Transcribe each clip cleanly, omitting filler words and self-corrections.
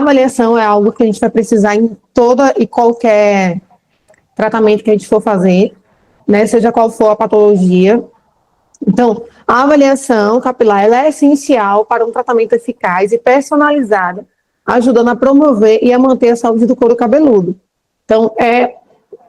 avaliação é algo que a gente vai precisar em toda e qualquer tratamento que a gente for fazer, né, seja qual for a patologia. Então, a avaliação capilar ela é essencial para um tratamento eficaz e personalizado, ajudando a promover e a manter a saúde do couro cabeludo. Então, é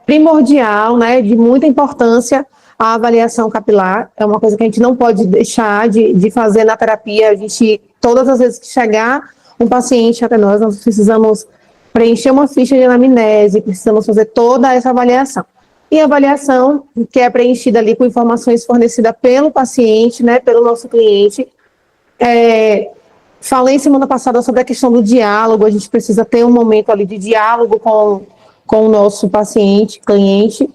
primordial, né, de muita importância a avaliação capilar. É uma coisa que a gente não pode deixar de fazer na terapia. A gente, todas as vezes que chegar um paciente até nós precisamos preencher uma ficha de anamnese, precisamos fazer toda essa avaliação. E a avaliação, que é preenchida ali com informações fornecidas pelo paciente, né, pelo nosso cliente. Falei semana passada sobre a questão do diálogo, a gente precisa ter um momento ali de diálogo com o nosso paciente, cliente,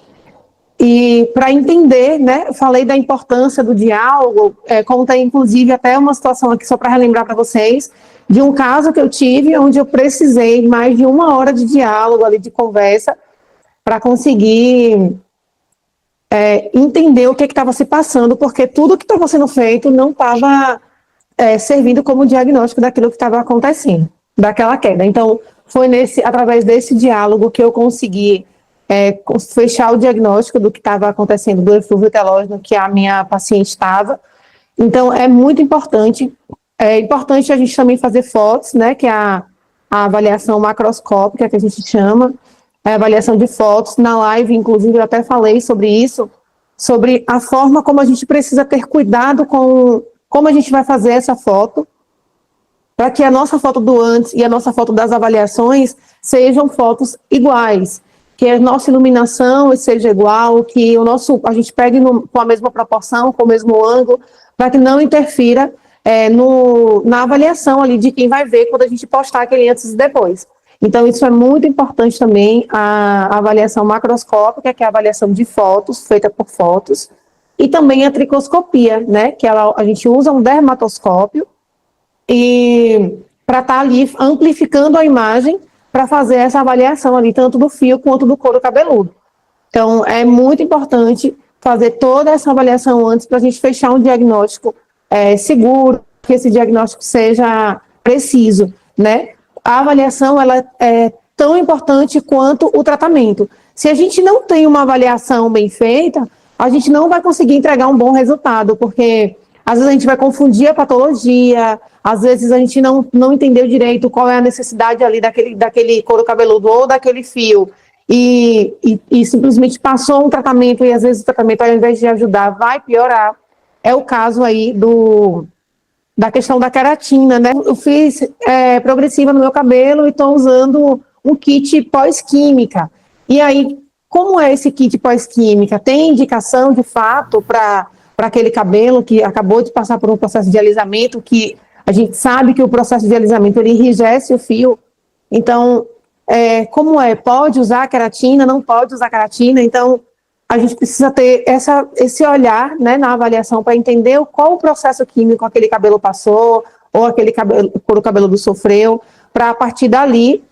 e para entender, né, falei da importância do diálogo, como tem inclusive até uma situação aqui, só para relembrar para vocês, de um caso que eu tive, onde eu precisei mais de 1 hora de diálogo ali, de conversa, para conseguir entender o que estava se passando, porque tudo que estava sendo feito não estava servindo como diagnóstico daquilo que estava acontecendo, daquela queda. Então, foi através desse diálogo que eu consegui fechar o diagnóstico do que estava acontecendo, do eflúvio telógeno que a minha paciente estava. Então, é muito importante. É importante a gente também fazer fotos, né, que é a avaliação macroscópica, que a gente chama, a avaliação de fotos. Na live, inclusive, eu até falei sobre isso, sobre a forma como a gente precisa ter cuidado com como a gente vai fazer essa foto, para que a nossa foto do antes e a nossa foto das avaliações sejam fotos iguais, que a nossa iluminação seja igual, que a gente pegue com a mesma proporção, com o mesmo ângulo, para que não interfira na avaliação ali de quem vai ver quando a gente postar aquele antes e depois. Então, isso é muito importante também, a avaliação macroscópica, que é a avaliação de fotos, feita por fotos, e também a tricoscopia, né, que a gente usa um dermatoscópio e para estar ali amplificando a imagem para fazer essa avaliação ali, tanto do fio quanto do couro cabeludo. Então, é muito importante fazer toda essa avaliação antes para a gente fechar um diagnóstico seguro, que esse diagnóstico seja preciso, né? A avaliação, ela é tão importante quanto o tratamento. Se a gente não tem uma avaliação bem feita, a gente não vai conseguir entregar um bom resultado, porque às vezes a gente vai confundir a patologia, às vezes a gente não entendeu direito qual é a necessidade ali daquele couro cabeludo ou daquele fio, e simplesmente passou um tratamento, e às vezes o tratamento, ao invés de ajudar, vai piorar. É o caso aí da questão da queratina, né? Eu fiz progressiva no meu cabelo e estou usando um kit pós-química. E aí, como é esse kit pós-química? Tem indicação, de fato, para aquele cabelo que acabou de passar por um processo de alisamento, que a gente sabe que o processo de alisamento ele enrijece o fio. Então, como pode usar queratina, não pode usar queratina? Então, a gente precisa ter esse olhar, né, na avaliação para entender qual o processo químico aquele cabelo passou, ou aquele couro cabeludo sofreu, para a partir dali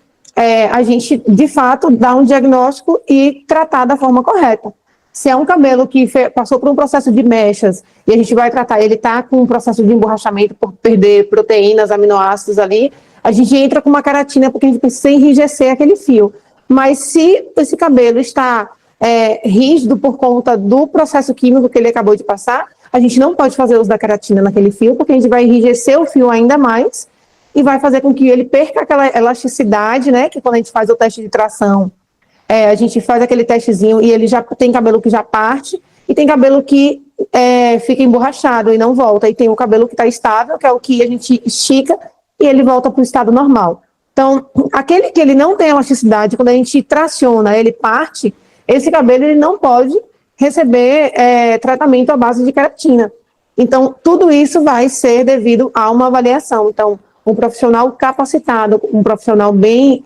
a gente, de fato, dar um diagnóstico e tratar da forma correta. Se é um cabelo que passou por um processo de mechas e a gente vai tratar, ele está com um processo de emborrachamento por perder proteínas, aminoácidos ali, a gente entra com uma queratina porque a gente precisa enrijecer aquele fio. Mas se esse cabelo está rígido por conta do processo químico que ele acabou de passar, a gente não pode fazer uso da queratina naquele fio, porque a gente vai enrijecer o fio ainda mais e vai fazer com que ele perca aquela elasticidade, né, que quando a gente faz o teste de tração, a gente faz aquele testezinho e ele já tem cabelo que já parte, e tem cabelo que fica emborrachado e não volta, e tem o cabelo que está estável, que é o que a gente estica e ele volta para o estado normal. Então, aquele que ele não tem elasticidade, quando a gente traciona, ele parte, esse cabelo ele não pode receber tratamento à base de queratina. Então, tudo isso vai ser devido a uma avaliação. Então, um profissional capacitado, um profissional bem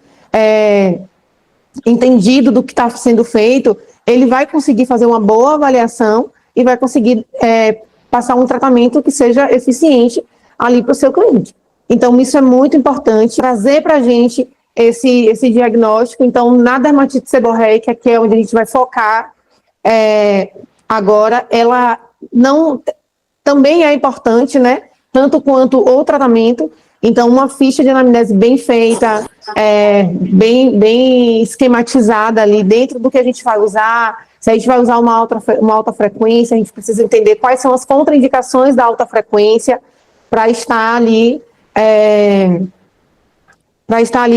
entendido do que está sendo feito, ele vai conseguir fazer uma boa avaliação e vai conseguir passar um tratamento que seja eficiente ali para o seu cliente. Então, isso é muito importante, trazer para a gente esse diagnóstico. Então, na dermatite seborreica, que é onde a gente vai focar agora, ela também é importante, né? Tanto quanto o tratamento, Então, uma ficha de anamnese bem feita, bem esquematizada ali dentro do que a gente vai usar. Se a gente vai usar uma alta frequência, a gente precisa entender quais são as contraindicações da alta frequência para estar ali,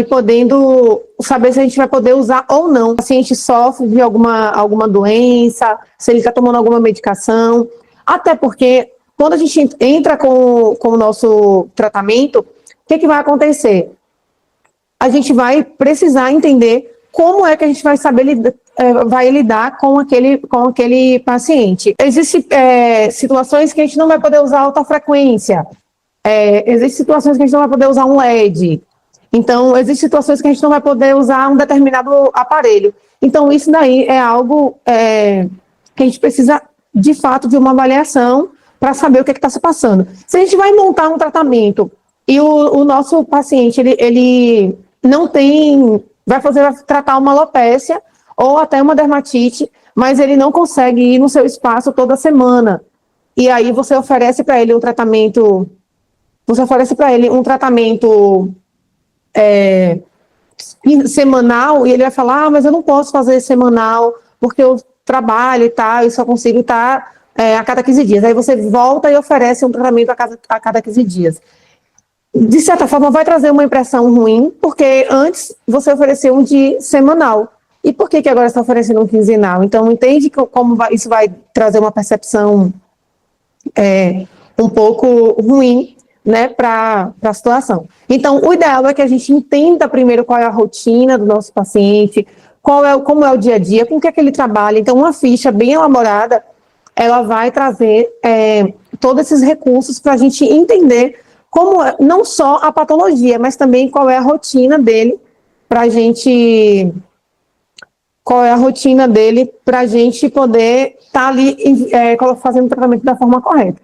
podendo saber se a gente vai poder usar ou não. O paciente sofre de alguma doença, se ele está tomando alguma medicação, até porque quando a gente entra com o nosso tratamento, o que vai acontecer? A gente vai precisar entender como é que a gente vai saber vai lidar com aquele paciente. Existem situações que a gente não vai poder usar alta frequência, existem situações que a gente não vai poder usar um LED, então existem situações que a gente não vai poder usar um determinado aparelho. Então isso daí é algo que a gente precisa, de fato, de uma avaliação para saber o que está se passando. Se a gente vai montar um tratamento e o nosso paciente, ele não tem, vai tratar uma alopécia ou até uma dermatite, mas ele não consegue ir no seu espaço toda semana. E aí você oferece para ele um tratamento, semanal, e ele vai falar, mas eu não posso fazer semanal, porque eu trabalho e tal, e só consigo estar a cada 15 dias. Aí você volta e oferece um tratamento a cada 15 dias. De certa forma, vai trazer uma impressão ruim, porque antes você ofereceu um de semanal. E por que agora está oferecendo um quinzenal? Então, entende como isso vai trazer uma percepção um pouco ruim, né, para a situação. Então, o ideal é que a gente entenda primeiro qual é a rotina do nosso paciente, como é o dia a dia, com o que é que ele trabalha. Então, uma ficha bem elaborada, ela vai trazer todos esses recursos para a gente entender não só a patologia, mas também qual é a rotina dele para a gente poder estar ali fazendo o tratamento da forma correta.